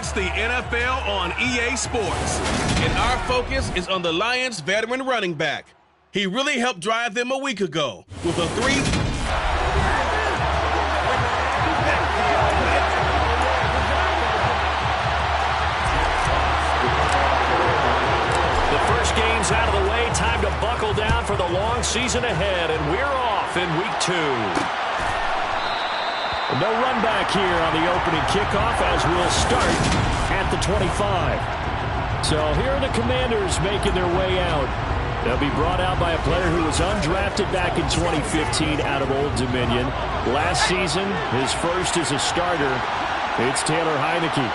It's the NFL on EA Sports, and our focus is on the Lions' veteran running back. He really helped drive them a week ago with a First game's out of the way. Time to buckle down for the long season ahead, and we're off in week 2. No run back here on the opening kickoff as we'll start at the 25. So here are the Commanders making their way out. They'll be brought out by a player who was undrafted back in 2015 out of Old Dominion. Last season, his first as a starter. It's Taylor Heineke.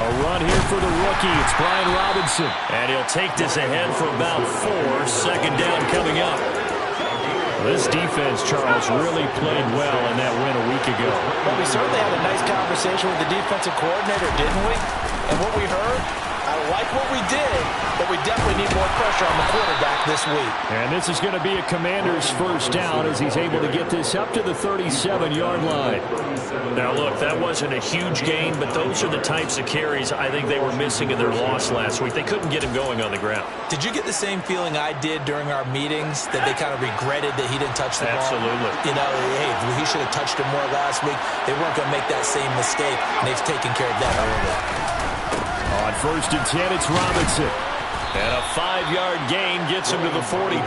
A run here for the rookie. It's Brian Robinson. And he'll take this ahead for about 4. Second down coming up. This defense, Charles, really played well in that win a week ago. Well, we certainly had a nice conversation with the defensive coordinator, didn't we? And what we heard, I like what we did, but we definitely need more pressure on the quarterback this week. And this is going to be a Commander's first down as he's able to get this up to the 37-yard line. Now, look, that wasn't a huge gain, but those are the types of carries I think they were missing in their loss last week. They couldn't get him going on the ground. Did you get the same feeling I did during our meetings, that they kind of regretted that he didn't touch the ball? Absolutely. You know, hey, he should have touched it more last week. They weren't going to make that same mistake, and they've taken care of that early. On first and 10, it's Robinson. And a 5-yard gain gets him to the 42.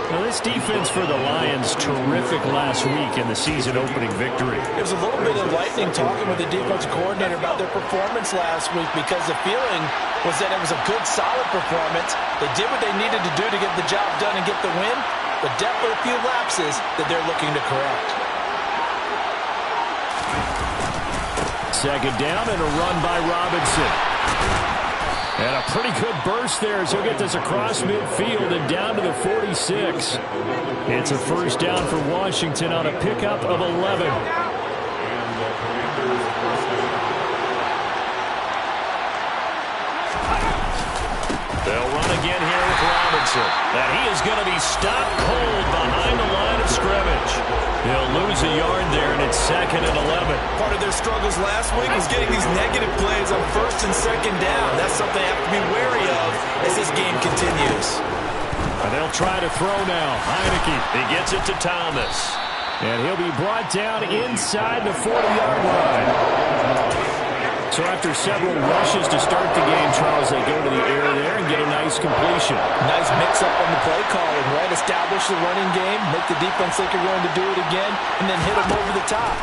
Now, this defense for the Lions, terrific last week in the season-opening victory. It was a little bit enlightening talking with the defensive coordinator about their performance last week, because the feeling was that it was a good, solid performance. They did what they needed to do to get the job done and get the win, but definitely a few lapses that they're looking to correct. Second down and a run by Robinson. And a pretty good burst there as he'll get this across midfield and down to the 46. It's a first down for Washington on a pickup of 11. They'll run again here with Robinson. And he is going to be stopped cold behind the line of scrimmage. He'll lose a yard there, and it's second and 11. Part of their struggles last week was getting these negative plays on first and second down. That's something they have to be wary of as this game continues. And they'll try to throw now. Heineke, he gets it to Thomas. And he'll be brought down inside the 40-yard line. So after several rushes to start the game, Charles, they go to the air there and get a nice completion. Nice mix-up on the play calling, right? Establish the running game, make the defense think you're going to do it again, and then hit them over the top.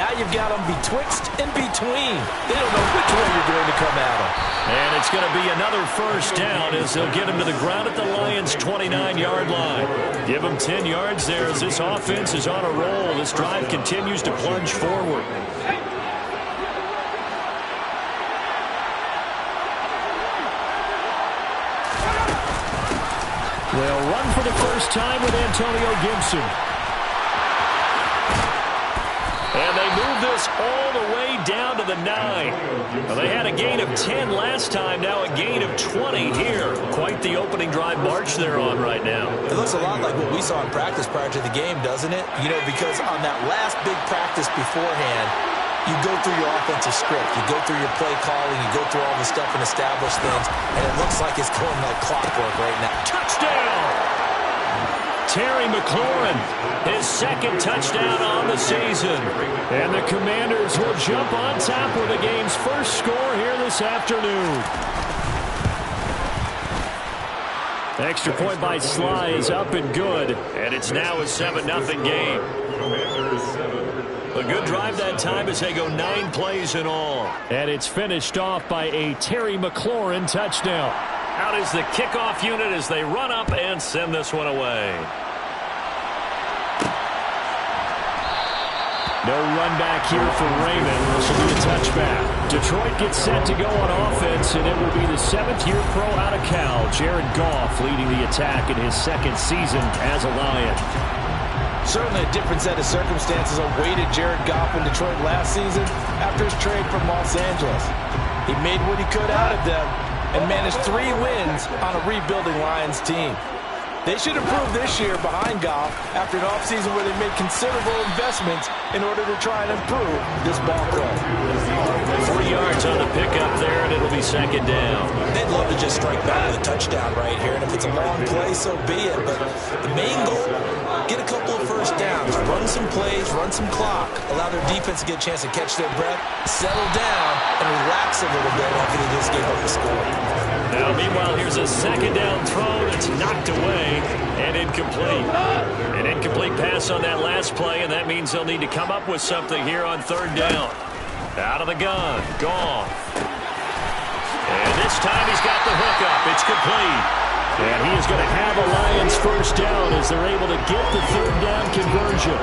Now you've got them betwixt and between. They don't know which way you're going to come at them. And it's going to be another first down as they'll get him to the ground at the Lions' 29-yard line. Give him 10 yards there as this offense is on a roll. This drive continues to plunge forward. They'll run for the first time with Antonio Gibson. And they move this all the way down to the 9. Well, they had a gain of 10 last time, now a gain of 20 here. Quite the opening drive march they're on right now. It looks a lot like what we saw in practice prior to the game, doesn't it? You know, because on that last big practice beforehand, you go through your offensive script, you go through your play calling, you go through all the stuff and establish things, and it looks like it's going like clockwork right now. Touchdown! Terry McLaurin, his second touchdown on the season. And the Commanders will jump on top with the game's first score here this afternoon. The extra point by Sly is up and good, and it's now a 7-0 game. A good drive that time as they go 9 plays in all. And it's finished off by a Terry McLaurin touchdown. Out is the kickoff unit as they run up and send this one away. No run back here for Raymond. This will be a touchback. Detroit gets set to go on offense, and it will be the 7th-year pro out of Cal, Jared Goff, leading the attack in his second season as a Lion. Certainly a different set of circumstances awaited Jared Goff in Detroit last season after his trade from Los Angeles. He made what he could out of them and managed 3 wins on a rebuilding Lions team. They should improve this year behind Goff after an offseason where they made considerable investments in order to try and improve this ball club. 3 yards on the pickup there, and it'll be second down. They'd love to just strike back with a touchdown right here, and if it's a long play, so be it. But the main goal, get a couple of first downs, run some plays, run some clock, allow their defense to get a chance to catch their breath, settle down, and relax a little bit after they just gave up the score. Now, meanwhile, here's a second down throw that's knocked away and incomplete. An incomplete pass on that last play, and that means they'll need to come up with something here on third down. Out of the gun, Goff. And this time he's got the hook up. It's complete. And he is going to have a Lions first down as they're able to get the third down conversion.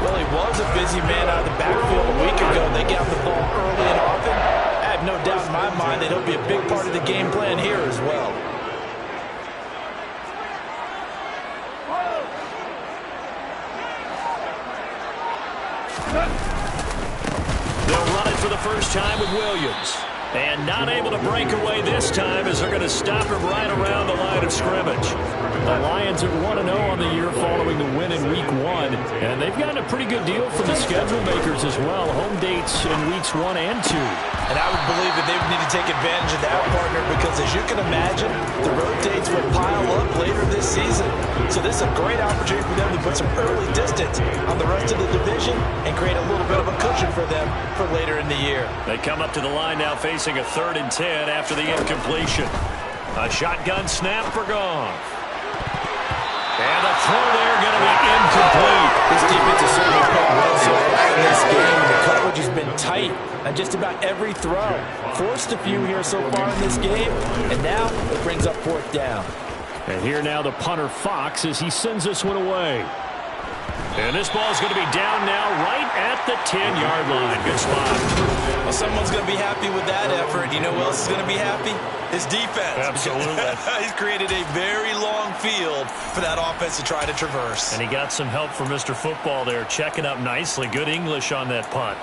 Well, he was a busy man out of the backfield a week ago. They got the ball early and often. I have no doubt in my mind that he'll be a big part of the game plan here as well. They'll run it for the first time with Williams. And not able to break away this time as they're going to stop him right around the line of scrimmage. The Lions are 1-0 on the year following the win in Week 1. And they've gotten a pretty good deal from the schedule makers as well. Home dates in Weeks 1 and 2. And I would believe that they would need to take advantage of that, partner, because as you can imagine, the road dates will pile up later this season. So this is a great opportunity for them to put some early distance on the rest of the division and create a little bit of a cushion for them for later in the year. They come up to the line now facing a 3rd and 10 after the incompletion. A shotgun snap for Goff. And the throw there going to be incomplete. This defense has certainly played well so far in this game. The coverage has been tight on just about every throw. Forced a few here so far in this game, and now it brings up 4th down. And here now the punter Fox as he sends this one away. And this ball is going to be down now right at the 10-yard line. Good spot. Well, someone's going to be happy with that effort. You know who else is going to be happy? His defense. Absolutely. He's created a very long field for that offense to try to traverse. And he got some help from Mr. Football there, checking up nicely. Good English on that punt.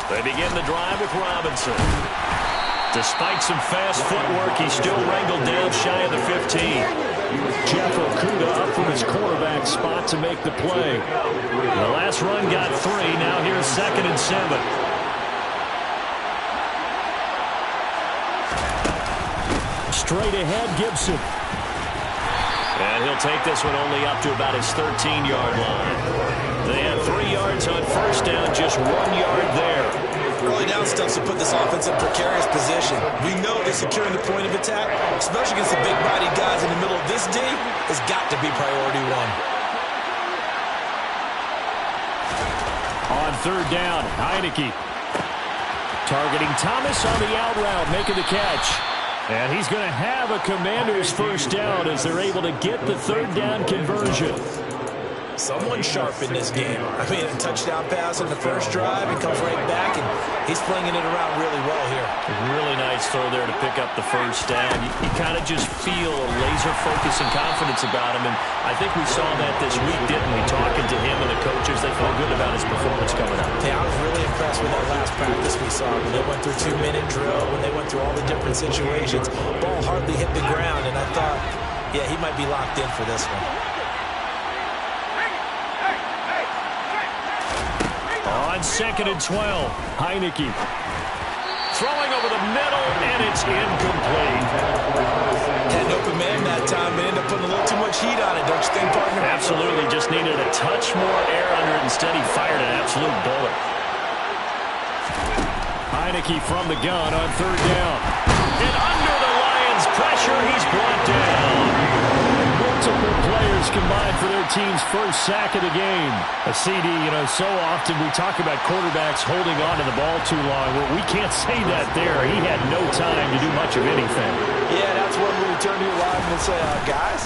They begin the drive with Robinson. Despite some fast footwork, he's still wrangled down shy of the 15. Jeff Okuda up from his quarterback spot to make the play. The last run got 3. Now here's 2nd and 7. Straight ahead, Gibson. And he'll take this one only up to about his 13-yard line. They had 3 yards on first down, just 1 yard there. Early down stuff to put this offense in a precarious position. We know that securing the point of attack, especially against the big-bodied guys in the middle of this D, has got to be priority 1. On third down, Heineke. Targeting Thomas on the out route, making the catch. And he's going to have a Commander's first down as they're able to get the third down conversion. Someone sharp in this game. I mean, a touchdown pass on the first drive, and comes right back, and he's flinging it around really well here. Really nice throw there to pick up the first down. You kind of just feel a laser focus and confidence about him, and I think we saw that this week, didn't we? Talking to him and the coaches, they felt good about his performance coming up. Yeah, I was really impressed with that last practice we saw. When they went through 2-minute drill, when they went through all the different situations, ball hardly hit the ground, and I thought, yeah, he might be locked in for this one. On 2nd and 12, Heineke. Throwing over the middle, and it's incomplete. Had an open man that time, but ended up putting a little too much heat on it, don't you think, partner? Absolutely, just needed a touch more air under it. Instead, he fired an absolute bullet. Heineke from the gun on third down. And under the Lions' pressure, he's brought down. Multiple players combined for their team's first sack of the game. A CD, so often we talk about quarterbacks holding on to the ball too long. Well, we can't say that there. He had no time to do much of anything. Yeah, that's when we turn to your lineman and say, guys,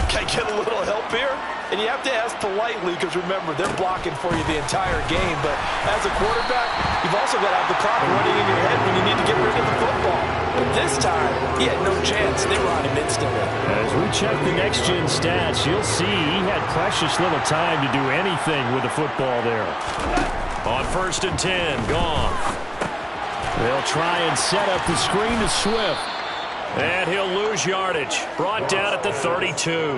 can I get a little help here? And you have to ask politely because, remember, they're blocking for you the entire game. But as a quarterback, you've also got to have the clock running in your head when you need to get rid of the football. But this time, he had no chance. They were on him instantly. As we check the next-gen stats, you'll see he had precious little time to do anything with the football there. On 1st and 10, gone. They'll try and set up the screen to Swift. And he'll lose yardage. Brought down at the 32.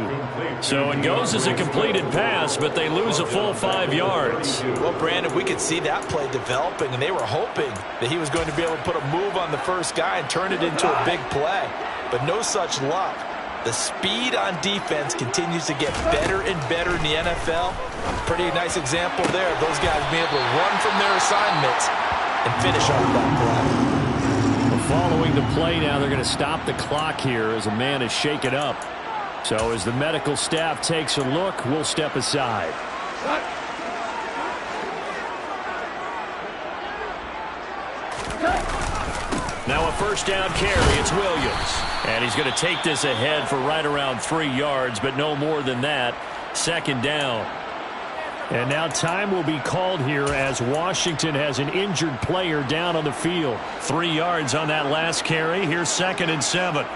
So it goes as a completed pass, but they lose a full 5 yards. Well, Brandon, we could see that play developing, and they were hoping that he was going to be able to put a move on the first guy and turn it into a big play. But no such luck. The speed on defense continues to get better and better in the NFL. Pretty nice example there of those guys being able to run from their assignments and finish on that play. Following the play now, they're going to stop the clock here as a man is shaken up. So as the medical staff takes a look, we'll step aside. Now a first down carry. It's Williams. And he's going to take this ahead for right around 3 yards, but no more than that. 2nd down. And now time will be called here as Washington has an injured player down on the field. 3 yards on that last carry. Here's 2nd and 7.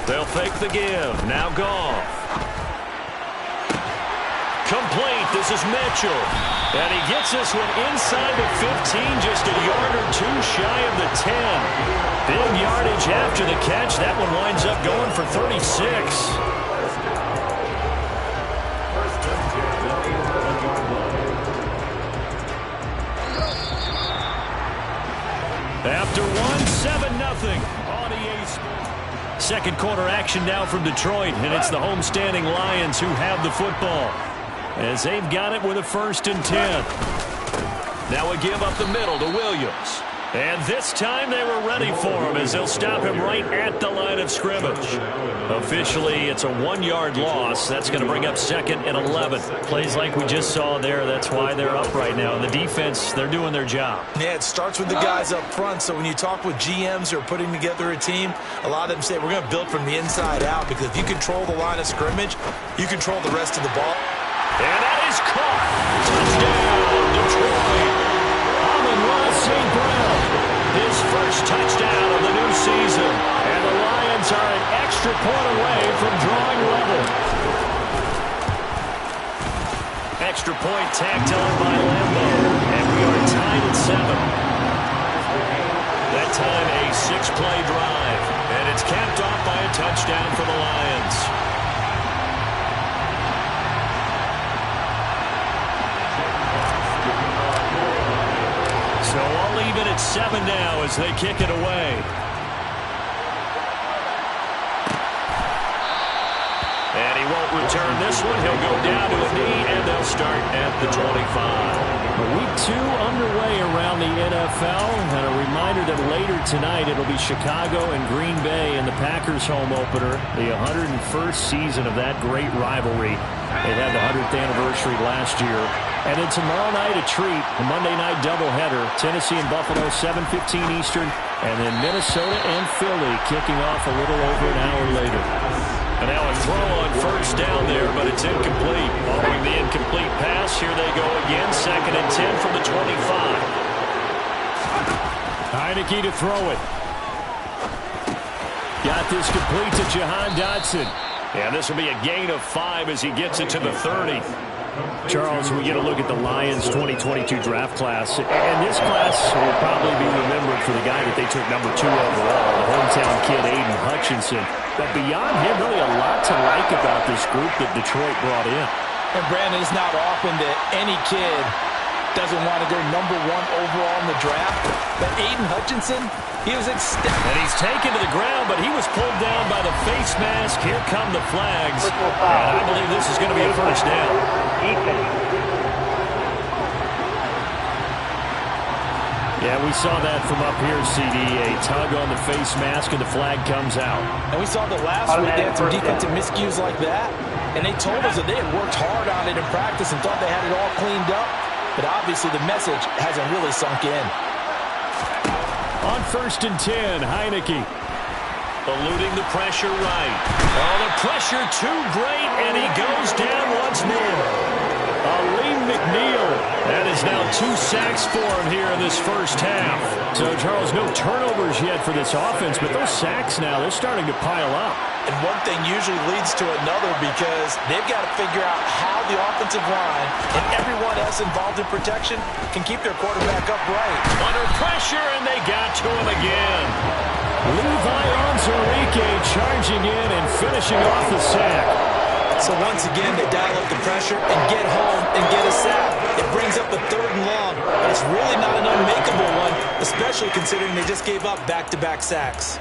They'll fake the give. Now Goff. Complete. This is Mitchell. And he gets this one inside the 15, just a yard or two shy of the 10. Big yardage after the catch. That one winds up going for 36. After 7-0 on EA Sports. Second quarter action now from Detroit, and it's the homestanding Lions who have the football as they've got it with a 1st and 10. Now a give up the middle to Williams. And this time they were ready for him as they'll stop him right at the line of scrimmage. Officially, it's a 1-yard loss. That's going to bring up 2nd and 11. Plays like we just saw there. That's why they're up right now. The defense, they're doing their job. Yeah, it starts with the guys up front. So when you talk with GMs who are putting together a team, a lot of them say we're going to build from the inside out because if you control the line of scrimmage, you control the rest of the ball. And that is caught. Touchdown, Detroit. Amon-Ra St. Brown, his first touchdown of the new season. And the Lions are an extra point away from drawing level. Extra point tacked on by Lambo. And we are tied at 7. That time a 6-play drive. And it's capped off by a touchdown for the Lions. So all even at 7 now as they kick it away. And he won't return this one. He'll go down to a knee, and they'll start at the 25. Week 2 underway around the NFL. And a reminder that later tonight it'll be Chicago and Green Bay in the Packers home opener. The 101st season of that great rivalry. They had the 100th anniversary last year. And then tomorrow night, a treat, a Monday night doubleheader. Tennessee and Buffalo, 7:15 Eastern. And then Minnesota and Philly kicking off a little over an hour later. And now a throw on first down there, but it's incomplete. Following the incomplete pass, here they go again. 2nd and 10 from the 25. Heineke to throw it. Got this complete to Jahan Dotson. And this will be a gain of 5 as he gets it to the 30. Charles, we get a look at the Lions 2022 draft class. And this class will probably be remembered for the guy that they took number 2 overall, the hometown kid Aiden Hutchinson. But beyond him, really a lot to like about this group that Detroit brought in. And Brandon, it's not often that any kid doesn't want to go number 1 overall in the draft. But Aiden Hutchinson, he was ecstatic. And he's taken to the ground, but he was pulled down by the face mask. Here come the flags. And I believe this is going to be a first down. Yeah, we saw that from up here, CD. A tug on the face mask, and the flag comes out. And we saw that last week. They had some defensive miscues like that. And they told us that they had worked hard on it in practice and thought they had it all cleaned up. But obviously the message hasn't really sunk in. On 1st and 10, Heineke. Eluding the pressure right. Oh, the pressure too great, and he goes down once more. Lee McNeil. That is now 2 sacks for him here in this first half. So, Charles, no turnovers yet for this offense, but those sacks now, they're starting to pile up. And one thing usually leads to another because they've got to figure out how the offensive line and everyone else involved in protection can keep their quarterback upright. Under pressure, and they got to him again. Levi Onwuzurike charging in and finishing off the sack. So once again, they dial up the pressure and get home and get a sack. It brings up a 3rd and long, but it's really not an unmakeable one, especially considering they just gave up back-to-back sacks.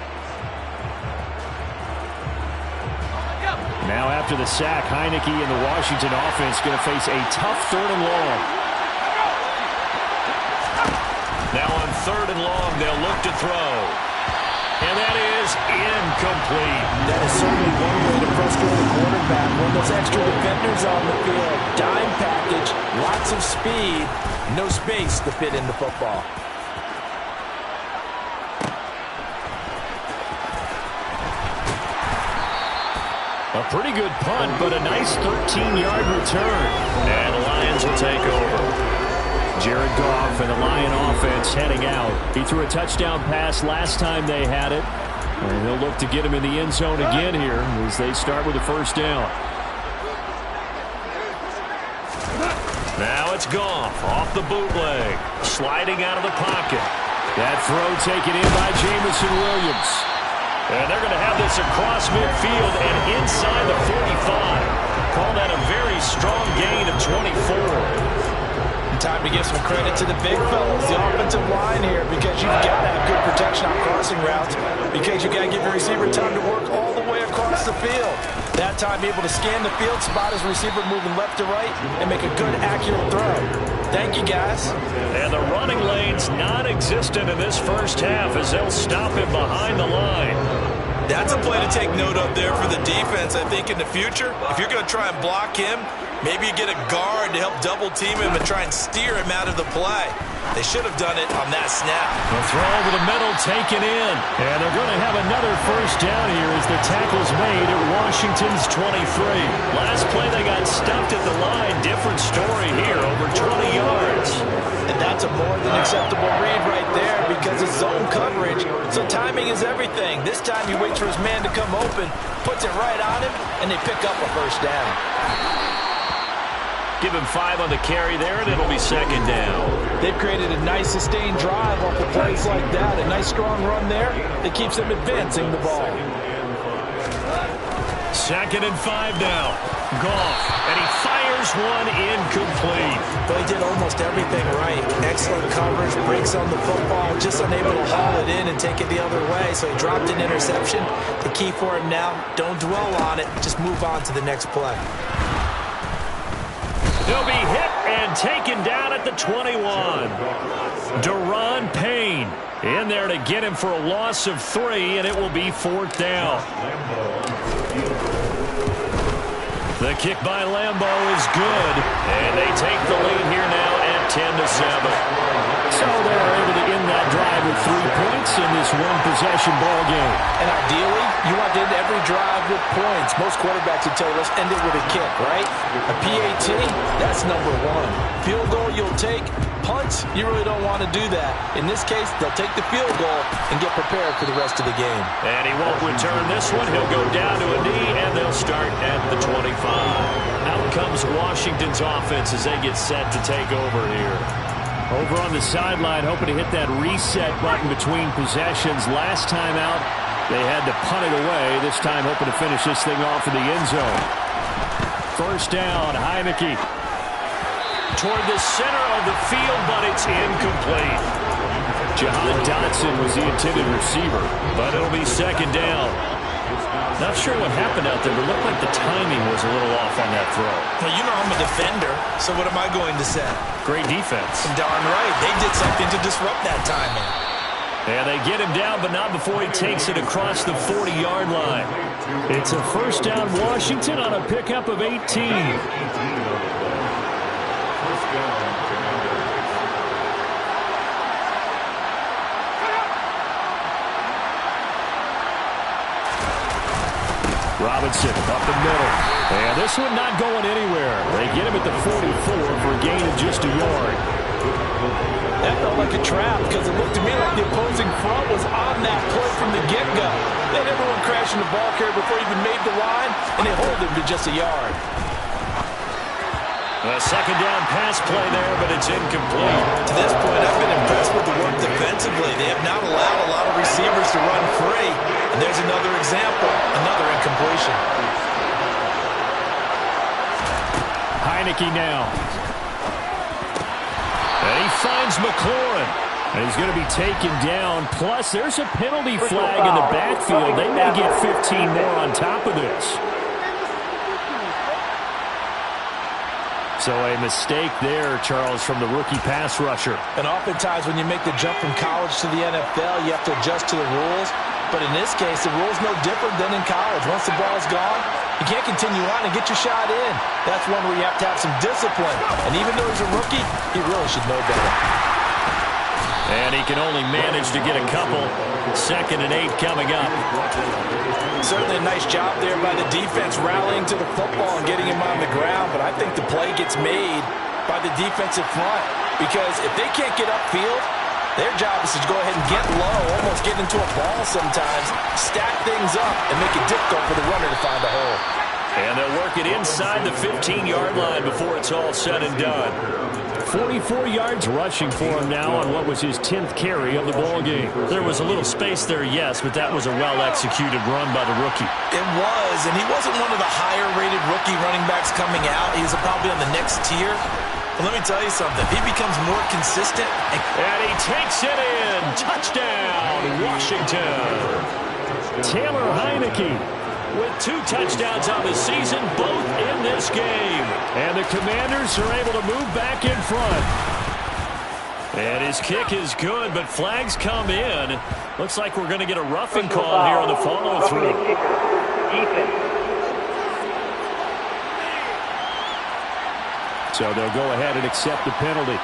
Now after the sack, Heineke and the Washington offense going to face a tough 3rd and long. Now on 3rd and long, they'll look to throw. And that is incomplete. That is certainly one way to frustrate a quarterback. When those extra defenders on the field, dime package, lots of speed, no space to fit in the football. A pretty good punt, but a nice 13-yard return. And the Lions will take over. Jared Goff and the Lion offense heading out. He threw a touchdown pass last time they had it. And he'll look to get him in the end zone again here as they start with a first down. Now it's Goff off the bootleg. Sliding out of the pocket. That throw taken in by Jameson Williams. And they're going to have this across midfield and inside the 45. Call that a very strong gain of 24. Time to give some credit to the big fellas, the offensive line here, because you've got to have good protection on crossing routes, because you've got to give your receiver time to work all the way across the field. That time, be able to scan the field, spot his receiver moving left to right, and make a good, accurate throw. Thank you, guys. And the running lane's non-existent in this first half as they'll stop him behind the line. That's a play to take note of there for the defense, I think, in the future. If you're going to try and block him, maybe you get a guard to help double-team him and try and steer him out of the play. They should have done it on that snap. The throw over the middle taken in. And they're going to have another first down here as the tackle's made at Washington's 23. Last play they got stuffed at the line. Different story here, over 20 yards. And that's a more than acceptable read right there because it's zone coverage. So timing is everything. This time he waits for his man to come open, puts it right on him, and they pick up a first down. Give him 5 on the carry there, and it'll be second down. They've created a nice sustained drive off of plays like that. A nice strong run there that keeps them advancing the ball. 2nd and 5 now. Goff, and he fires one incomplete. But he did almost everything right. Excellent coverage, breaks on the football, just unable to haul it in and take it the other way. So he dropped an interception. The key for him now, don't dwell on it. Just move on to the next play. He'll be hit and taken down at the 21. Daron Payne in there to get him for a loss of 3, and it will be 4th down. The kick by Lambo is good, and they take the lead here now at 10-7. So they're able to end that drive with 3 points in this one-possession ball game. And ideally, you want to end every drive with points. Most quarterbacks would tell you, let's end it with a kick, right? A PAT, that's number 1. Field goal you'll take. Punts, you really don't want to do that. In this case, they'll take the field goal and get prepared for the rest of the game. And he won't return this one. He'll go down to a knee, and they'll start at the 25. Out comes Washington's offense as they get set to take over here. Over on the sideline, hoping to hit that reset button between possessions. Last time out, they had to punt it away. This time, hoping to finish this thing off in the end zone. First down, Heineke. Toward the center of the field, but it's incomplete. Jahan Dotson was the intended receiver, but it'll be second down. Not sure what happened out there, but it looked like the timing was a little off on that throw. Well, you know I'm a defender, so what am I going to say? Great defense. Darn right. They did something to disrupt that timing. And they get him down, but not before he takes it across the 40-yard line. It's a first down Washington on a pickup of 18. Robinson up the middle. And this one not going anywhere. They get him at the 44 for a gain of just a yard. That felt like a trap because it looked to me like the opposing front was on that play from the get-go. They had everyone crashing the ball carrier before he even made the line, and they hold him to just a yard. A second down pass play there, but it's incomplete. To this point, I've been impressed with the work defensively. They have not allowed a lot of receivers to run free. And there's another example, another incompletion. Heineke now. And he finds McLaurin. And he's going to be taken down. Plus, there's a penalty flag in the backfield. They may get 15 more on top of this. So a mistake there, Charles, from the rookie pass rusher. And oftentimes when you make the jump from college to the NFL, you have to adjust to the rules. But in this case, the rule's no different than in college. Once the ball's gone, you can't continue on and get your shot in. That's one where you have to have some discipline. And even though he's a rookie, he really should know better. And he can only manage to get a couple. 2nd and 8 coming up. Certainly a nice job there by the defense rallying to the football and getting him on the ground. But I think the play gets made by the defensive front. Because if they can't get upfield, their job is to go ahead and get low, almost get into a ball sometimes, stack things up, and make it difficult for the runner to find a hole. And they'll work it inside the 15-yard line before it's all said and done. 44 yards rushing for him now on what was his 10th carry of the ball game. There was a little space there, yes, but that was a well-executed run by the rookie. It was, and he wasn't one of the higher-rated rookie running backs coming out. He was probably on the next tier. But let me tell you something. If he becomes more consistent. And he takes it in. Touchdown, Washington. Taylor Heineke with 2 touchdowns on the season, both in this game. And the Commanders are able to move back in front. And his kick is good, but flags come in. Looks like we're going to get a roughing call here on the follow-through. So they'll go ahead and accept the penalty.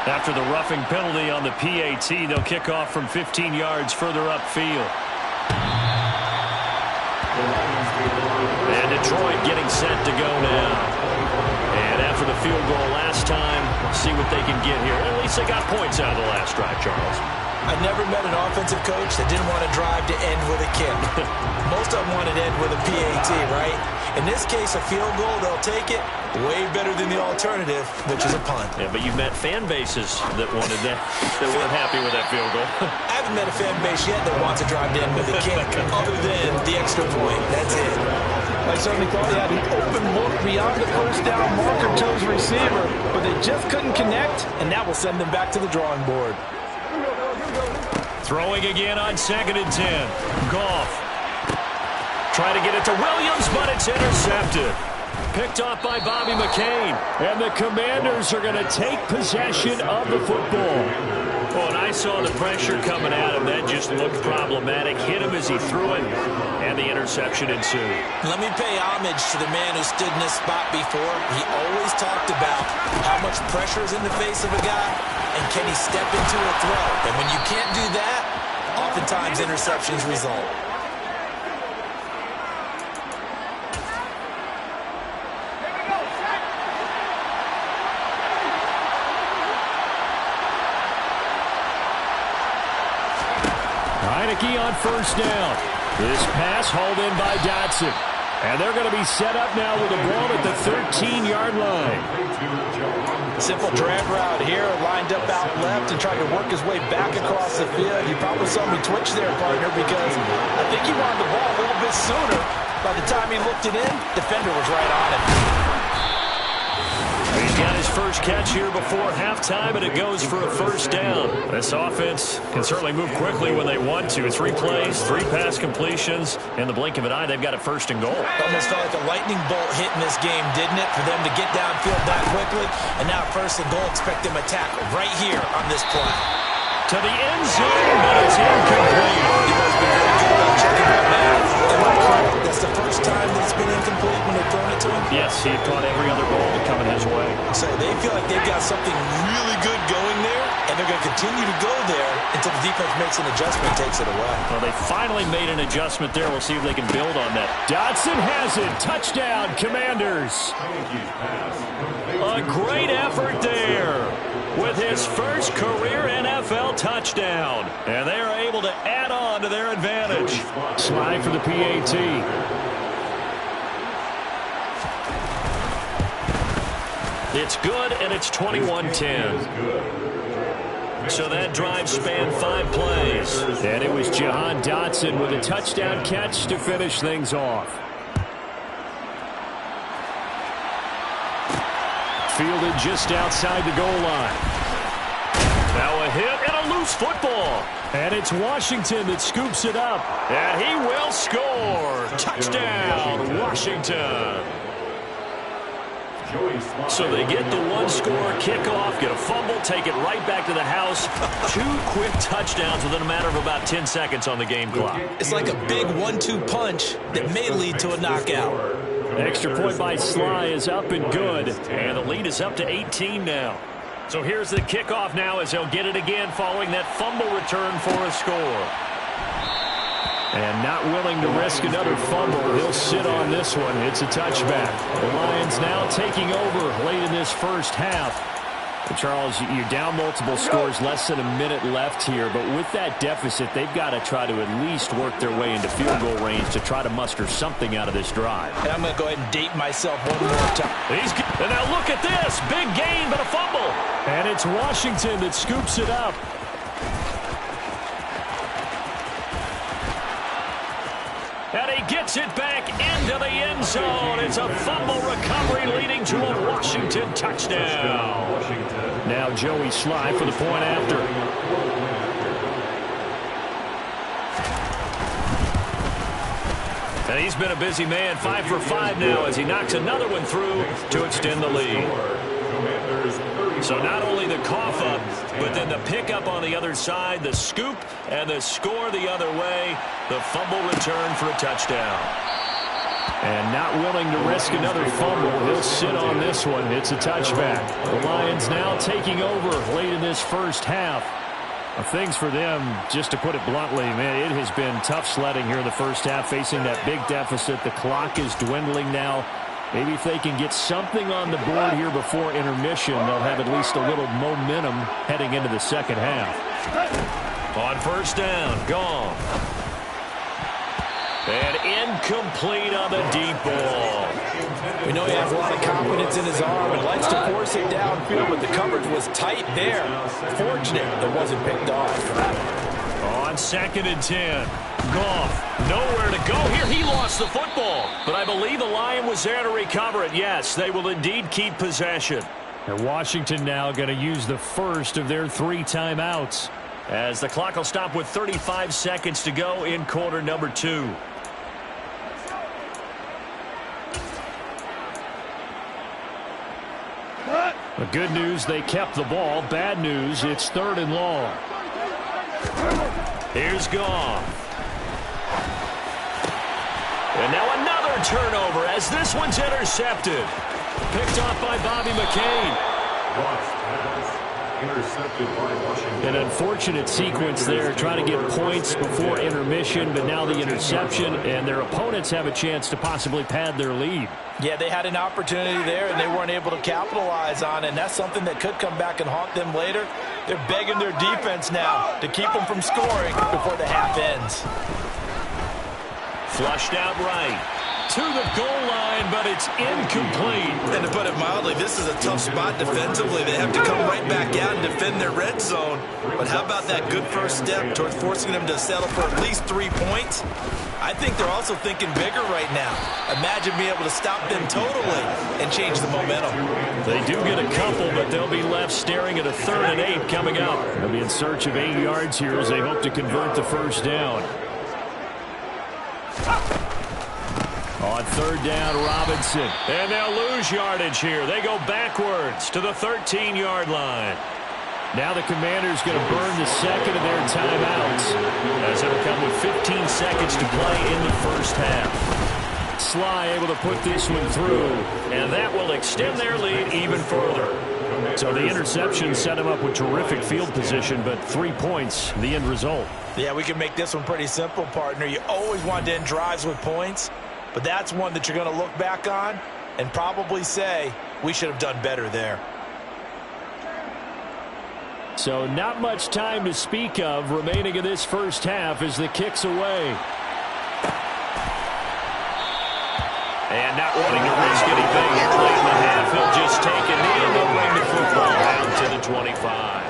After the roughing penalty on the PAT, they'll kick off from 15 yards further upfield. And Detroit getting set to go now. And after the field goal last time, let's see what they can get here. At least they got points out of the last drive, Charles. I never met an offensive coach that didn't want to drive to end with a kick. Most of them wanted to end with a PAT, right? In this case, a field goal, they'll take it. Way better than the alternative, which is a punt. Yeah, but you've met fan bases that wanted that, that weren't happy with that field goal. I haven't met a fan base yet that wants to drive to end with a kick, other than the extra point. That's it. I certainly thought he had an open look beyond the first down marker to his receiver, but they just couldn't connect, and that will send them back to the drawing board. Throwing again on 2nd and 10. Goff. Trying to get it to Williams, but it's intercepted. Picked off by Bobby McCain. And the Commanders are going to take possession of the football. Oh, and I saw the pressure coming at him. That just looked problematic. Hit him as he threw it, and the interception ensued. Let me pay homage to the man who stood in this spot before. He always talked about how much pressure is in the face of a guy, and can he step into a throw. And when you can't do that, oftentimes interceptions result. Heineke on first down. This pass hauled in by Dotson. And they're going to be set up now with the ball at the 13-yard line. Simple drag route here, lined up out left and tried to work his way back across the field. You probably saw me twitch there, partner, because I think he wanted the ball a little bit sooner. By the time he looked it in, defender was right on it. He's got his first catch here before halftime, and it goes for a first down. This offense can certainly move quickly when they want to. 3 plays, 3 pass completions. In the blink of an eye, they've got a first and goal. Almost felt like a lightning bolt hit in this game, didn't it? For them to get downfield that quickly. And now first and goal, expect them to tackle right here on this play. To the end zone, but it's incomplete. You must be very good about checking that math. Am I correct? That's the first time that it's been incomplete when a had thrown it to him? Yes, he had caught every other ball coming his way. So they feel like they've got something really good going there, and they're going to continue to go there until the defense makes an adjustment and takes it away. Well, they finally made an adjustment there. We'll see if they can build on that. Dotson has it. Touchdown, Commanders. A great effort there with his first career NFL touchdown. And they are able to add on to their advantage. Slide for the PAT. It's good, and it's 21-10. So that drive spanned 5 plays. And it was Jahan Dotson with a touchdown catch to finish things off. Fielded just outside the goal line. Now a hit and a loose football. And it's Washington that scoops it up. And he will score. Touchdown, Washington. So they get the one-score kickoff, get a fumble, take it right back to the house. 2 quick touchdowns within a matter of about 10 seconds on the game clock. It's like a big 1-2 punch that may lead to a knockout. Extra point by Sly is up and good, and the lead is up to 18 now. So here's the kickoff now as they'll get it again following that fumble return for a score. And not willing to risk another fumble. He'll sit on this one. It's a touchback. The Lions now taking over late in this first half. And Charles, you're down multiple scores, less than a minute left here. But with that deficit, they've got to try to at least work their way into field goal range to try to muster something out of this drive. And I'm going to go ahead and date myself one more time. And now look at this. Big gain, but a fumble. And it's Washington that scoops it up. And he gets it back into the end zone. It's a fumble recovery leading to a Washington touchdown. Now Joey Sly for the point after. And he's been a busy man, 5 for 5 now as he knocks another one through to extend the lead. So not only the cough up, but then the pickup on the other side, the scoop, and the score the other way, the fumble return for a touchdown. And not willing to risk another fumble, he'll sit on this one. It's a touchback. The Lions now taking over late in this first half. Things for them, just to put it bluntly, man, it has been tough sledding here in the first half, facing that big deficit. The clock is dwindling now. Maybe if they can get something on the board here before intermission, they'll have at least a little momentum heading into the second half. On first down, gone. And incomplete on the deep ball. We know he has a lot of confidence in his arm and likes to force it downfield, but the coverage was tight there. Fortunate it wasn't picked off. On 2nd and 10. Goff, nowhere to go here. He lost the football. But I believe the Lion was there to recover it. Yes, they will indeed keep possession. And Washington now going to use the first of their 3 timeouts, as the clock will stop with 35 seconds to go in quarter number 2. The good news, they kept the ball. Bad news, it's 3rd and long. Here's Goff. And now another turnover as this one's intercepted. Picked off by Bobby McCain. An unfortunate sequence there, trying to get points before intermission, but now the interception, and their opponents have a chance to possibly pad their lead. Yeah, they had an opportunity there, and they weren't able to capitalize on it, and that's something that could come back and haunt them later. They're begging their defense now to keep them from scoring before the half ends. Flushed out right to the goal line, but it's incomplete. And to put it mildly, this is a tough spot defensively. They have to come right back out and defend their red zone. But how about that good first step towards forcing them to settle for at least 3 points? I think they're also thinking bigger right now. Imagine being able to stop them totally and change the momentum. They do get a couple, but they'll be left staring at a 3rd and 8 coming up. They'll be in search of 8 yards here as they hope to convert the first down. On 3rd down, Robinson. And they'll lose yardage here. They go backwards to the 13-yard line. Now the Commanders going to burn the second of their timeouts, as it'll come with 15 seconds to play in the first half. Sly able to put this one through, and that will extend their lead even further. So the interception set him up with terrific field position, but 3 points, the end result. Yeah, we can make this one pretty simple, partner. You always want to end drives with points, but that's one that you're going to look back on and probably say, we should have done better there. So not much time to speak of remaining in this first half as the kick's away. And not wanting to risk anything here late in the half, he'll just take a knee and they'll bring the football down to the 25.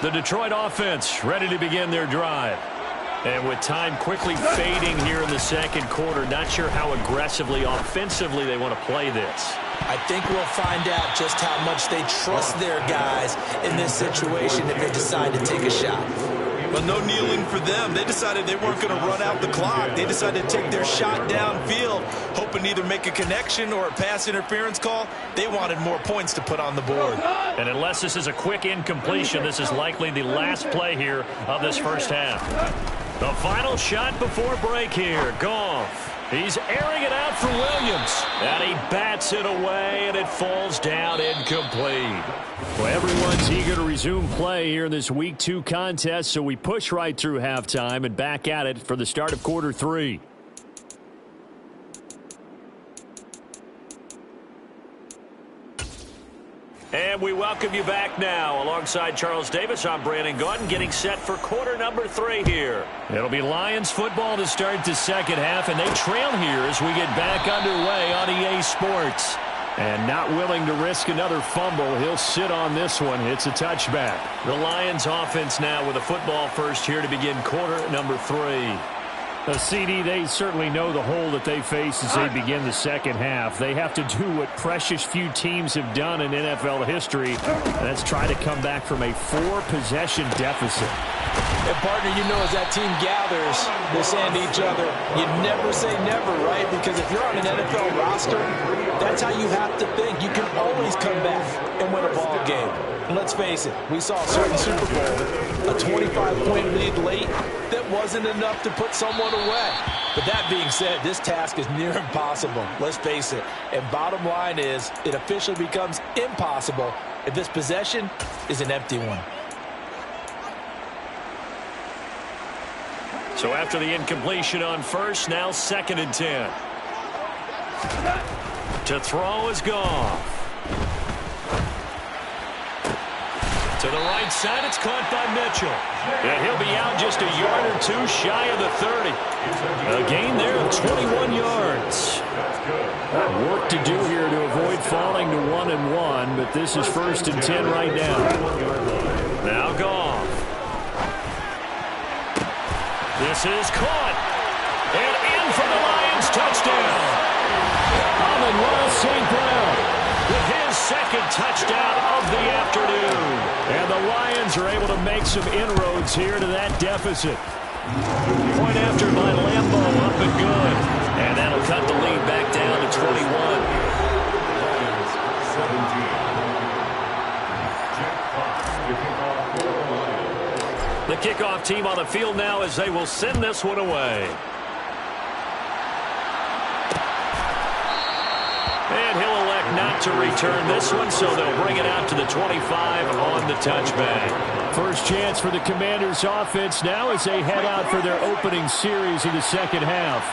The Detroit offense ready to begin their drive. And with time quickly fading here in the second quarter, not sure how aggressively, offensively they want to play this. I think we'll find out just how much they trust their guys in this situation if they decide to take a shot. Well, no kneeling for them. They decided they weren't going to run out the clock. They decided to take their shot downfield, hoping to either make a connection or a pass interference call. They wanted more points to put on the board. And unless this is a quick incompletion, this is likely the last play here of this first half. The final shot before break here. Goff. He's airing it out for Williams. And he bats it away, and it falls down incomplete. Well, everyone's eager to resume play here in this Week 2 contest, so we push right through halftime and back at it for the start of quarter 3. And we welcome you back now. Alongside Charles Davis, I'm Brandon Gaudin, getting set for quarter number 3 here. It'll be Lions football to start the second half, and they trail here as we get back underway on EA Sports. And not willing to risk another fumble, he'll sit on this one. It's a touchback. The Lions offense now with a football first here to begin quarter number 3. The CD, they certainly know the hole that they face as they begin the second half. They have to do what precious few teams have done in NFL history, and that's try to come back from a 4-possession deficit. And, partner, you know as that team gathers, they're saying to each other, you never say never, right? Because if you're on an NFL roster, that's how you have to think. You can always come back and win a ball game. And let's face it, we saw a certain Super Bowl, a 25-point lead late, that wasn't enough to put someone away. But that being said, this task is near impossible. Let's face it. And bottom line is, it officially becomes impossible if this possession is an empty one. So after the incompletion on first, now 2nd and 10. To throw is Goff. To the right side, it's caught by Mitchell. And he'll be out just a yard or 2 shy of the 30. A gain there of 21 yards. Work to do here to avoid falling to 1-1, but this is 1st and 10 right now. Now Goff. This is caught. And in for the Lions touchdown. Amon-Ra St. Brown with his 2nd touchdown of the afternoon. And the Lions are able to make some inroads here to that deficit. Point after by Lambo, up and good. And that'll cut the lead back down to 21. The kickoff team on the field now as they will send this one away. And he'll elect not to return this one, so they'll bring it out to the 25 on the touchback. First chance for the Commanders' offense now as they head out for their opening series in the second half.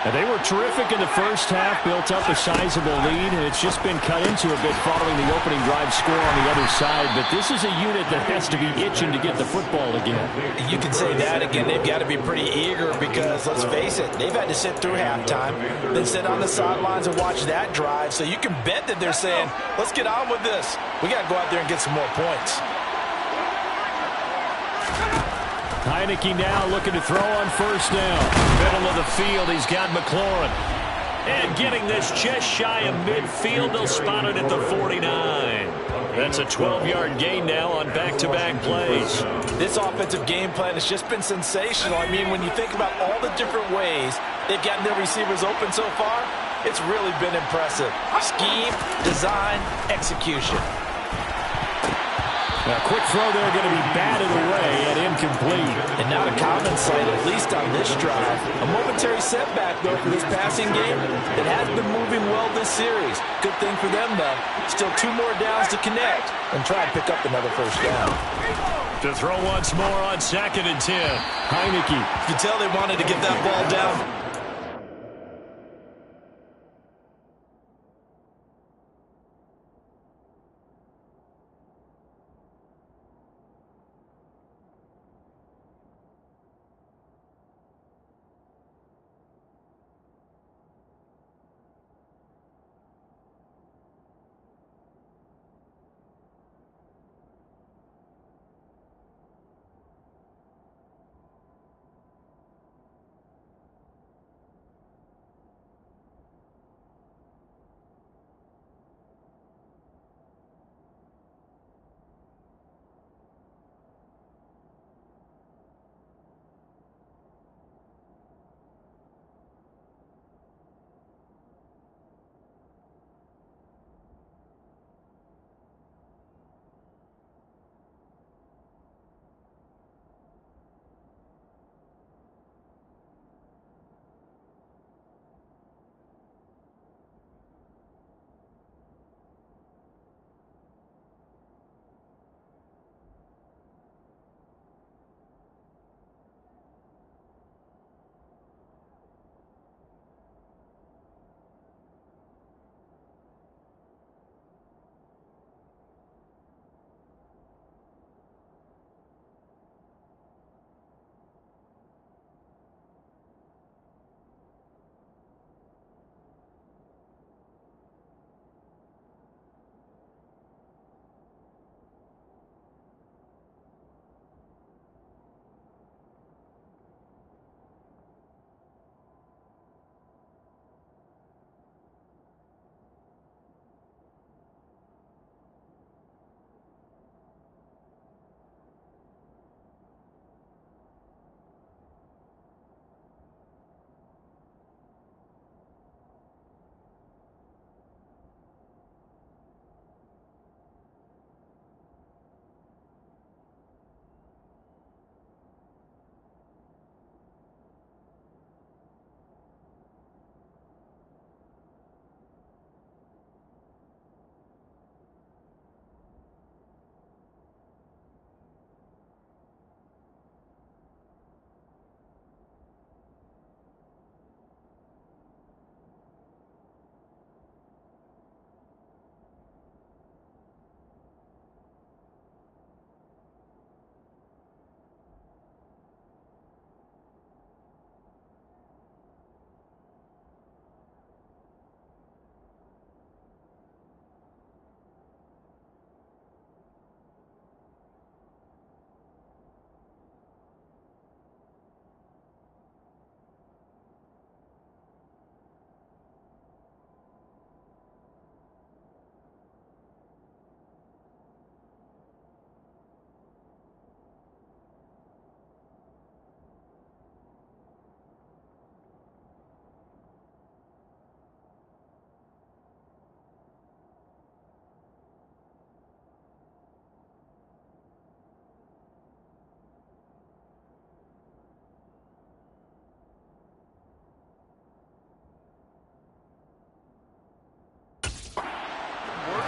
And they were terrific in the first half, built up a sizable lead, and it's just been cut into a bit following the opening drive score on the other side. But this is a unit that has to be itching to get the football again. You can say that again. They've got to be pretty eager because, let's face it, they've had to sit through halftime, then sit on the sidelines and watch that drive. So you can bet that they're saying, let's get on with this. We got to go out there and get some more points. Heineke now looking to throw on first down. Middle of the field, he's got McLaurin. And getting this just shy of midfield, they'll spot it at the 49. That's a 12-yard gain now on back-to-back plays. This offensive game plan has just been sensational. I mean, when you think about all the different ways they've gotten their receivers open so far, it's really been impressive. Scheme, design, execution. A quick throw there going to be batted away and incomplete. And not a common sight, at least on this drive. A momentary setback, though, for this passing game. It has been moving well this series. Good thing for them, though. Still 2 more downs to connect and try and pick up another first down. To throw once more on 2nd and 10. Heineke. You can tell they wanted to get that ball down.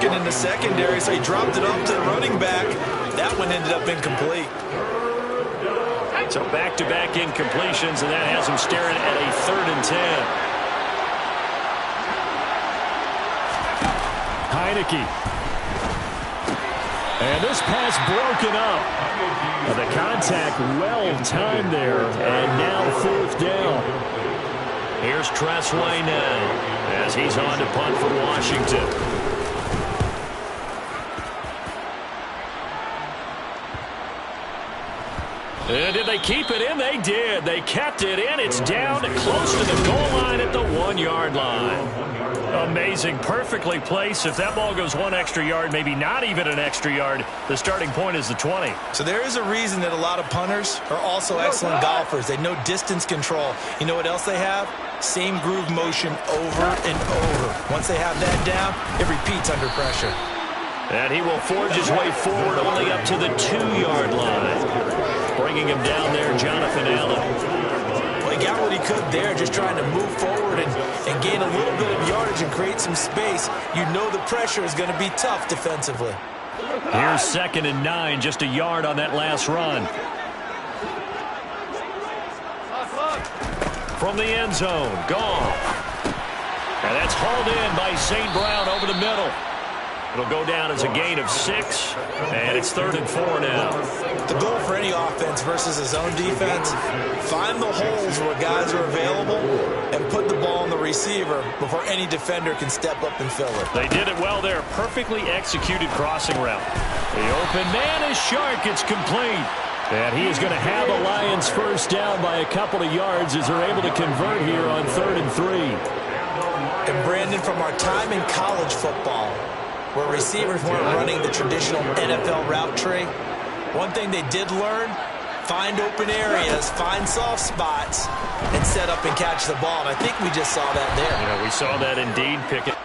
In the secondary, so he dropped it off to the running back. That one ended up incomplete. So back-to-back incompletions, and that has him staring at a 3rd and 10. Heineke. And this pass broken up. The contact well-timed there, and now 4th down. Here's Tressway now, as he's on to punt for Washington. Did they keep it in? They did. They kept it in. It's down close to the goal line at the 1-yard line. Amazing. Perfectly placed. If that ball goes 1 extra yard, maybe not even an extra yard, the starting point is the 20. So there is a reason that a lot of punters are also excellent golfers. They know distance control. You know what else they have? Same groove motion over and over. Once they have that down, it repeats under pressure. And he will forge his way forward only up to the 2-yard line. Bringing him down there, Jonathan Allen. Well, he got what he could there, just trying to move forward and gain a little bit of yardage and create some space. You know the pressure is going to be tough defensively. Here's 2nd and 9, just a yard on that last run. From the end zone, gone. And that's hauled in by St. Brown over the middle. It'll go down as a gain of 6, and it's 3rd and 4 now. The goal for any offense versus his own defense, find the holes where guys are available and put the ball on the receiver before any defender can step up and fill it. They did it well there. Perfectly executed crossing route. The open man is Shark. It's complete. And he is going to have a Lions first down by a couple of yards as they're able to convert here on 3rd and 3. And Brandon, from our time in college football, where receivers weren't running the traditional NFL route tree, one thing they did learn, find open areas, find soft spots, and set up and catch the ball. And I think we just saw that there. Yeah, we saw that indeed. Pickett.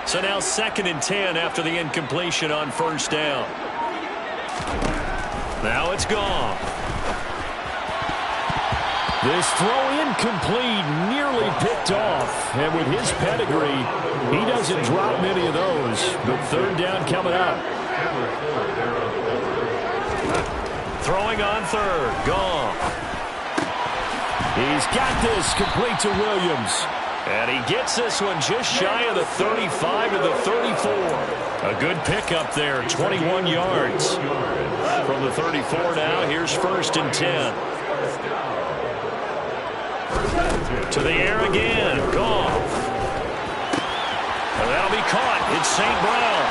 So now 2nd and 10 after the incompletion on first down. Now it's gone. This throw incomplete, nearly picked off. And with his pedigree, he doesn't drop many of those. But 3rd down coming up. Throwing on 3rd. Gone. He's got this complete to Williams. And he gets this one just shy of the 35 to the 34. A good pickup there, 21 yards. From the 34 now, here's 1st and 10. To the air again, Goff. And that'll be caught. It's St. Brown.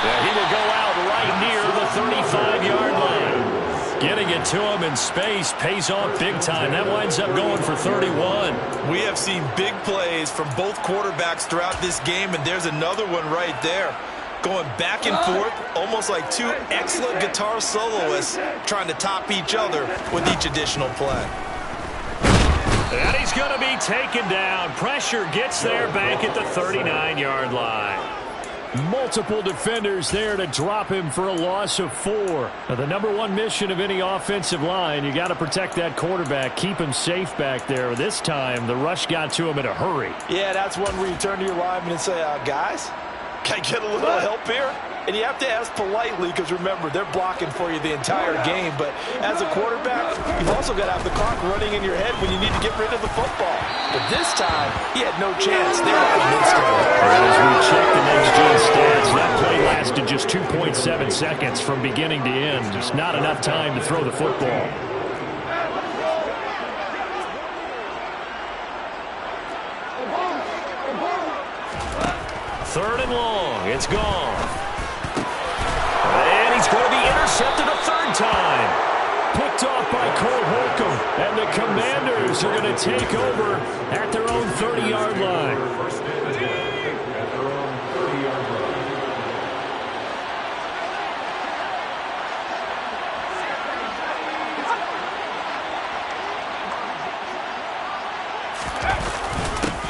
And he will go out right near the 35-yard line. Getting it to him in space pays off big time. That winds up going for 31. We have seen big plays from both quarterbacks throughout this game, and there's another one right there. Going back and forth, almost like two excellent guitar soloists trying to top each other with each additional play. And he's going to be taken down. Pressure gets there back at the 39-yard line. Multiple defenders there to drop him for a loss of 4. Now, the #1 mission of any offensive line, you got to protect that quarterback, keep him safe back there. This time, the rush got to him in a hurry. Yeah, that's one where you turn to your lineman and say, guys, can I get a little help here? And you have to ask politely because, remember, they're blocking for you the entire game. But as a quarterback, you've also got to have the clock running in your head when you need to get rid of the football. But this time, he had no chance. They were out instantly. As we check the next-gen stats, that play lasted just 2.7 seconds from beginning to end. Just not enough time to throw the football. Third and long. It's gone. And he's going to be intercepted a 3rd time. Picked off by Cole Holcomb. And the Commanders are going to take over at their own 30-yard line.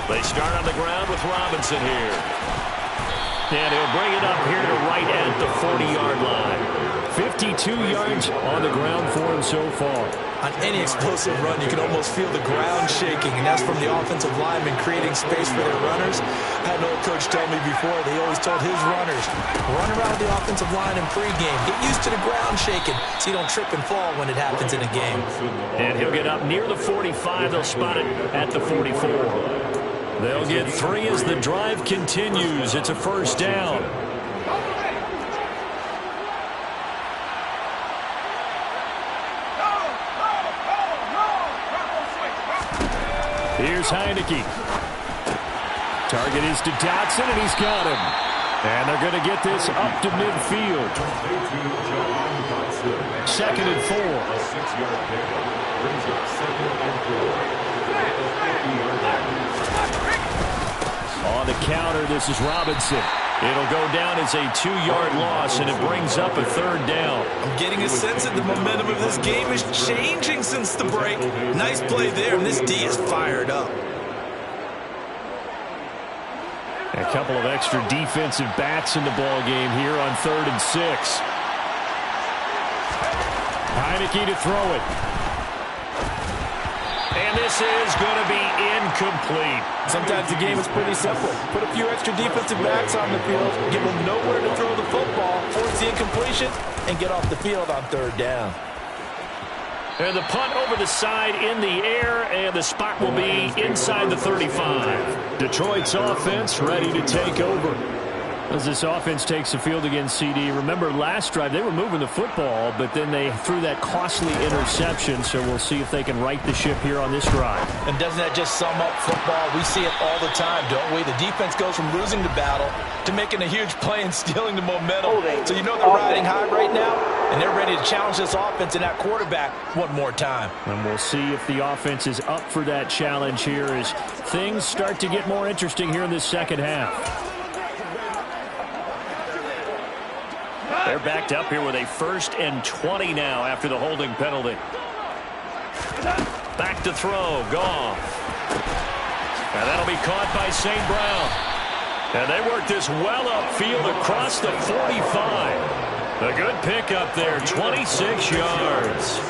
They start on the ground with Robinson here. And he'll bring it up here to right at the 40-yard line. 52 yards on the ground for him so far. On any explosive run, you can almost feel the ground shaking, and that's from the offensive linemen creating space for their runners. I had an old coach tell me before, they always told his runners, run around the offensive line in pregame. Get used to the ground shaking so you don't trip and fall when it happens in a game. And he'll get up near the 45. They'll spot it at the 44. They'll get 3 as the drive continues. It's a 1st down. Here's Heineke. Target is to Dotson, and he's got him. And they're going to get this up to midfield. 2nd and 4. On the counter, this is Robinson. It'll go down as a 2-yard loss, and it brings up a 3rd down. I'm getting a sense that the momentum of this game is changing since the break. Nice play there, and this D is fired up. A couple of extra defensive backs in the ball game here on 3rd and 6. Heineke to throw it. And this is going to be incomplete. Sometimes the game is pretty simple. Put a few extra defensive backs on the field, give them nowhere to throw the football, force the incompletion, and get off the field on 3rd down. And the punt over the side in the air, and the spot will be inside the 35. Detroit's offense ready to take over. As this offense takes the field against CD, remember last drive they were moving the football, but then they threw that costly interception, so we'll see if they can right the ship here on this drive. And doesn't that just sum up football? We see it all the time, don't we? The defense goes from losing the battle to making a huge play and stealing the momentum. So you know they're riding high right now, and they're ready to challenge this offense and that quarterback one more time. And we'll see if the offense is up for that challenge here as things start to get more interesting here in this second half. They're they're backed up here with a 1st and 20 now after the holding penalty. Back to throw. Goff. And that'll be caught by St. Brown. And they work this well upfield across the 45. A good pickup there, 26 yards.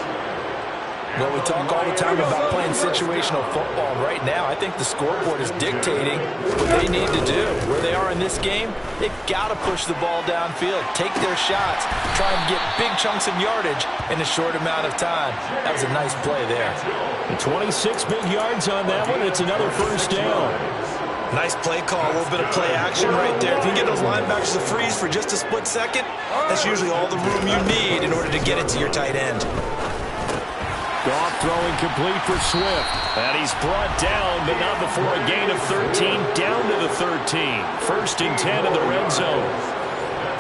Well, we talk all the time about playing situational football. Right now, I think the scoreboard is dictating what they need to do. Where they are in this game, they've got to push the ball downfield, take their shots, try and get big chunks of yardage in a short amount of time. That was a nice play there. 26 big yards on that one. It's another 1st down. Nice play call, a little bit of play action right there. If you can get those linebackers to freeze for just a split second, that's usually all the room you need in order to get it to your tight end. Goff throwing complete for Swift. And he's brought down, but not before a gain of 13, down to the 13. 1st and 10 in the red zone.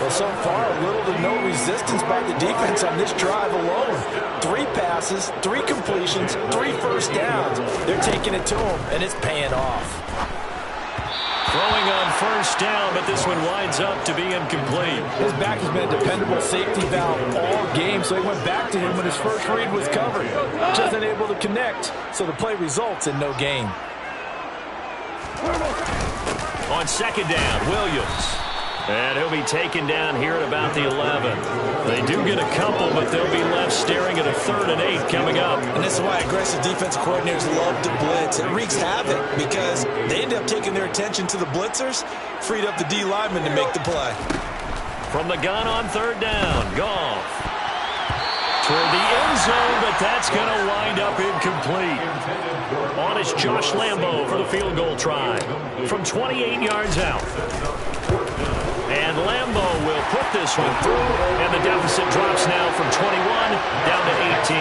Well, so far, little to no resistance by the defense on this drive alone. 3 passes, 3 completions, 3 first downs. They're taking it to him, and it's paying off. Throwing on 1st down, but this one winds up to be incomplete. His back has been a dependable safety valve all game, so he went back to him when his first read was covered. Just unable to connect, so the play results in no gain. On 2nd down, Williams. And he'll be taken down here at about the 11. They do get a couple, but they'll be left staring at a 3rd and 8 coming up. And this is why aggressive defensive coordinators love to blitz. It wreaks havoc because they end up taking their attention to the blitzers, freed up the D lineman to make the play. From the gun on 3rd down, Goff. Toward the end zone, but that's going to wind up incomplete. On is Josh Lambo for the field goal try from 28 yards out. And Lambo will put this one through, and the deficit drops now from 21 down to 18.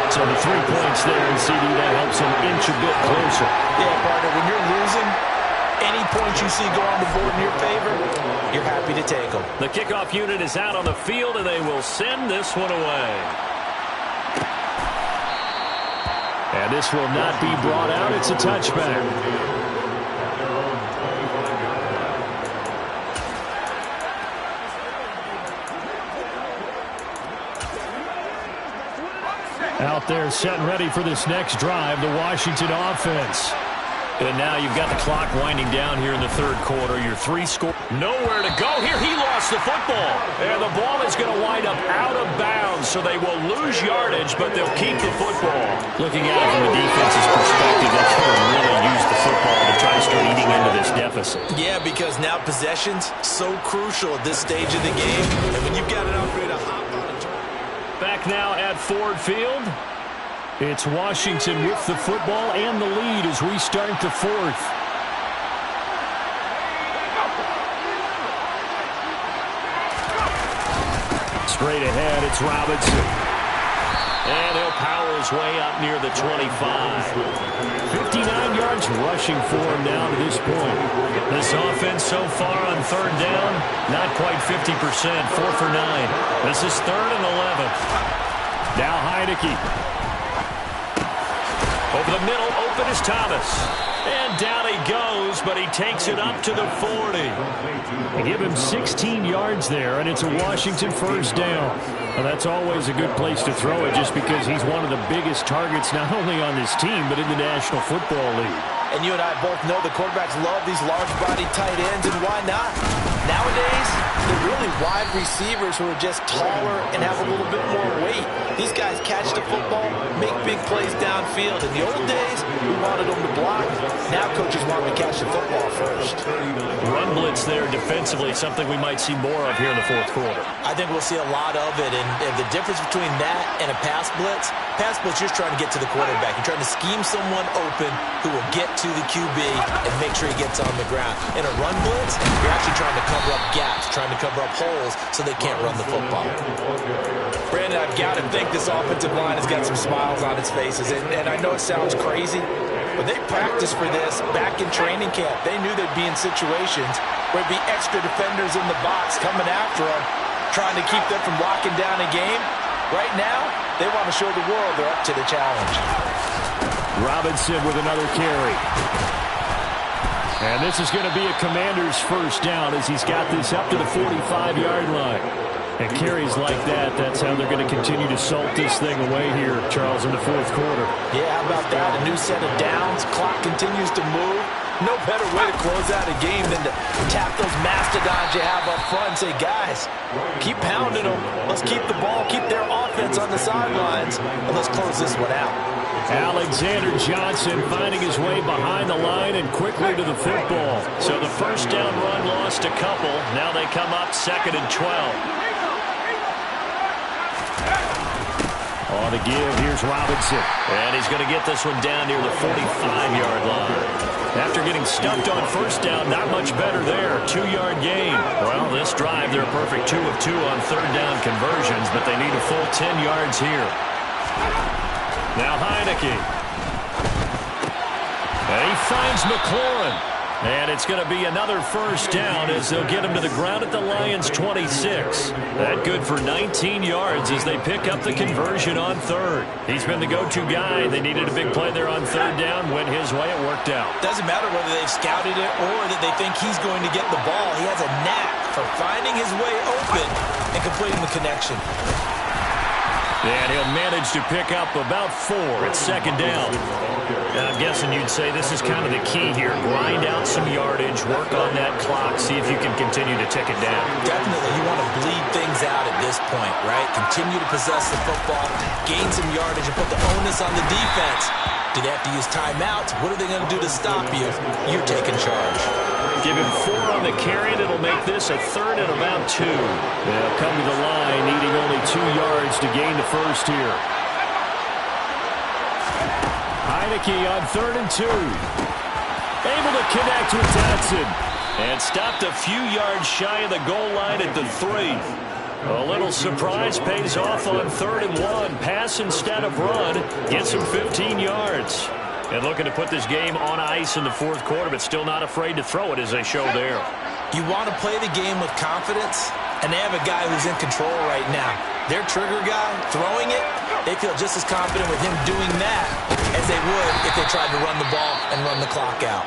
So the 3 points there in CD, that helps them inch a bit closer. Yeah, partner, when you're losing, any points you see go on the board in your favor, you're happy to take them. The kickoff unit is out on the field, and they will send this one away. And this will not be brought out. It's a touchback. Out there set and ready for this next drive, the Washington offense. And now you've got the clock winding down here in the 3rd quarter. Your 3 score. Nowhere to go here. He lost the football. And the ball is going to wind up out of bounds, so they will lose yardage, but they'll keep the football. Looking at it from the defense's perspective, they're going to really use the football to try to start eating into this deficit. Yeah, because now possession's so crucial at this stage of the game. And when you've got an opportunity to hop on and turn. Back now at Ford Field. It's Washington with the football and the lead as we start the 4th. Straight ahead, it's Robinson. And he'll power his way up near the 25. 59 yards rushing for him now to this point. This offense so far on 3rd down, not quite 50%, 4 for 9. This is 3rd and 11. Now Heineke. Over the middle, open is Thomas. And down he goes, but he takes it up to the 40. They give him 16 yards there, and it's a Washington 1st down. Well, that's always a good place to throw it just because he's one of the biggest targets not only on this team, but in the National Football League. And you and I both know the quarterbacks love these large-bodied tight ends, and why not? Nowadays, they're really wide receivers who are just taller and have a little bit more weight. These guys catch the football, make big plays downfield. In the old days, we wanted them to block. Now coaches want them to catch the football first. Run blitz there defensively, something we might see more of here in the 4th quarter. I think we'll see a lot of it. And the difference between that and a pass blitz, you're trying to get to the quarterback. You're trying to scheme someone open who will get to the QB and make sure he gets on the ground. In a run blitz, you're actually trying to cover up gaps, trying to cover up holes so they can't run the football. Brandon, I've got to think this offensive line has got some smiles on its faces. And I know it sounds crazy, but they practiced for this back in training camp. They knew they'd be in situations where there'd be extra defenders in the box coming after them, trying to keep them from locking down a game. Right now, they want to show the world they're up to the challenge. Robinson with another carry. And this is going to be a Commander's 1st down as he's got this up to the 45-yard line. And carries like that, that's how they're going to continue to salt this thing away here, Charles, in the fourth quarter. Yeah, how about that? A new set of downs. Clock continues to move. No better way to close out a game than to tap those mastodons you have up front and say, guys, keep pounding them. Let's keep the ball, keep their offense on the sidelines, and let's close this one out. Alexander Johnson finding his way behind the line and quickly to the football. So the first down run lost a couple. Now they come up 2nd and 12. On the give, here's Robinson. And he's going to get this one down near the 45-yard line. After getting stumped on first down, not much better there. 2-yard gain. Well, this drive, they're a perfect 2 of 2 on third down conversions, but they need a full 10 yards here. Now Heineke. And he finds McLaurin. And it's going to be another first down as they'll get him to the ground at the Lions' 26. That good for 19 yards as they pick up the conversion on third. He's been the go-to guy. They needed a big play there on third down. Went his way. It worked out. Doesn't matter whether they've scouted it or that they think he's going to get the ball. He has a knack for finding his way open and completing the connection. And he'll manage to pick up about 4 at second down. And I'm guessing you'd say this is kind of the key here. Grind out some yardage, work on that clock, see if you can continue to tick it down. Definitely. You want to bleed things out at this point, right? Continue to possess the football, gain some yardage, and put the onus on the defense. Do they have to use timeouts? What are they going to do to stop you? You're taking charge. Give him 4 on the carry, and it'll make this a 3rd and about 2. They'll come to the line, needing only 2 yards to gain the first here. Heineke on 3rd and 2. Able to connect with Dotson. And stopped a few yards shy of the goal line at the 3. A little surprise pays off on 3rd and 1. Pass instead of run. Gets him 15 yards. And looking to put this game on ice in the fourth quarter, but still not afraid to throw it as they show there. You want to play the game with confidence, and they have a guy who's in control right now. Their trigger guy, throwing it, they feel just as confident with him doing that as they would if they tried to run the ball and run the clock out.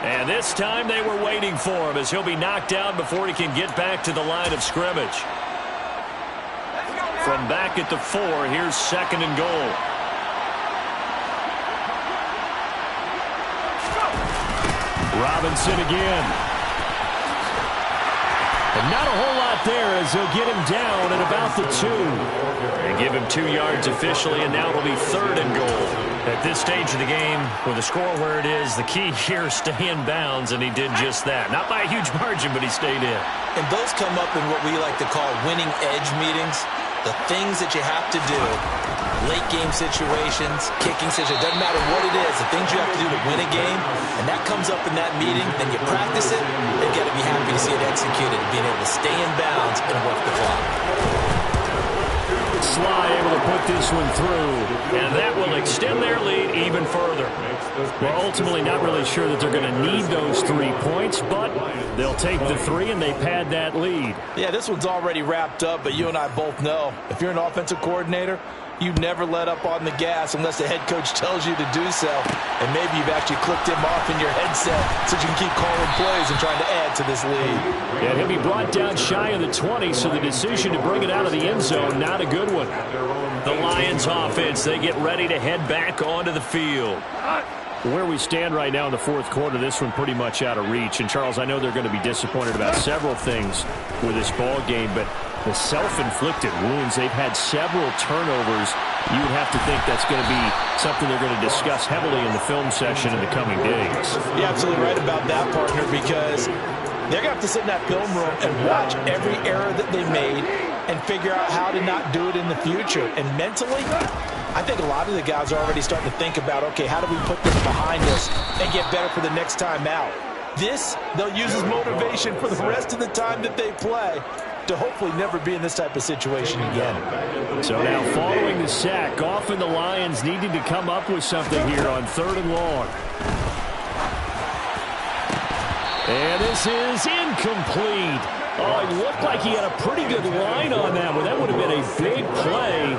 And this time they were waiting for him as he'll be knocked down before he can get back to the line of scrimmage. From back at the 4, here's 2nd and goal. Robinson again. And not a whole lot there as they'll get him down at about the 2. They give him 2 yards officially, and now it'll be 3rd and goal. At this stage of the game, with the score where it is, the key here is stay in bounds, and he did just that. Not by a huge margin, but he stayed in. And those come up in what we like to call winning edge meetings. The things that you have to do, late game situations, kicking situations, doesn't matter what it is, the things you have to do to win a game, and that comes up in that meeting, then you practice it, and you got to be happy to see it executed, being able to stay in bounds and work the clock. Sly able to put this one through, and that will extend their lead even further. We're ultimately not really sure that they're going to need those 3 points, but they'll take the 3 and they pad that lead. Yeah, this one's already wrapped up, but you and I both know if you're an offensive coordinator, you never let up on the gas unless the head coach tells you to do so. And maybe you've actually clicked him off in your headset so you can keep calling plays and trying to add to this lead. And he'll be brought down shy of the 20, so the decision to bring it out of the end zone, not a good one. The Lions offense, they get ready to head back onto the field. Where we stand right now in the fourth quarter, this one pretty much out of reach. And, Charles, I know they're going to be disappointed about several things with this ball game, but the self-inflicted wounds, they've had several turnovers. You would have to think that's going to be something they're going to discuss heavily in the film section in the coming days. You're absolutely right about that, partner, because they're going to have to sit in that film room and watch every error that they made and figure out how to not do it in the future. And mentally, I think a lot of the guys are already starting to think about, okay, how do we put this behind us and get better for the next time out? This, they'll use as motivation for the rest of the time that they play to hopefully never be in this type of situation again. So now following the sack, often the Lions needing to come up with something here on 3rd and long. And this is incomplete. Oh, it looked like he had a pretty good line on that one. That would have been a big play,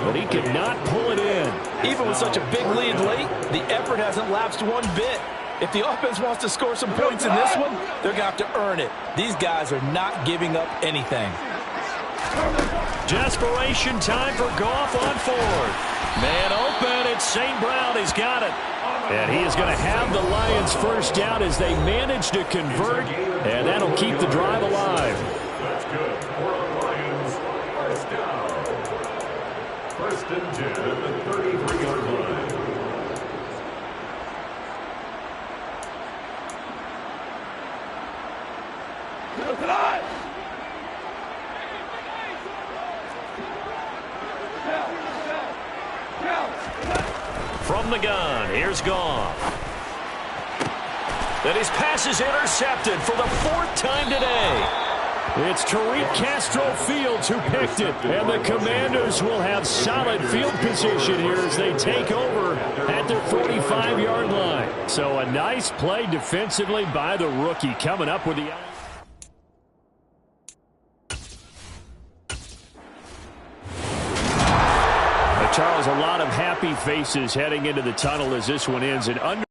but he could not pull it in. Even with such a big lead late, the effort hasn't lapsed one bit. If the offense wants to score some points in this one, they're going to have to earn it. These guys are not giving up anything. Desperation time for Goff on fourth. Man open, it's St. Brown. He's got it. And he is going to have the Lions first down as they manage to convert, and that'll keep the drive alive. That's good. For the Lions, first down. First and 10 at the 33-yard line. From the gun, here's Goff. And his pass is intercepted for the fourth time today. It's Tariq Castro-Fields who picked it, and the Commanders will have solid field position here as they take over at their 45-yard line. So a nice play defensively by the rookie coming up with the... Charles, a lot of happy faces heading into the tunnel as this one ends. And under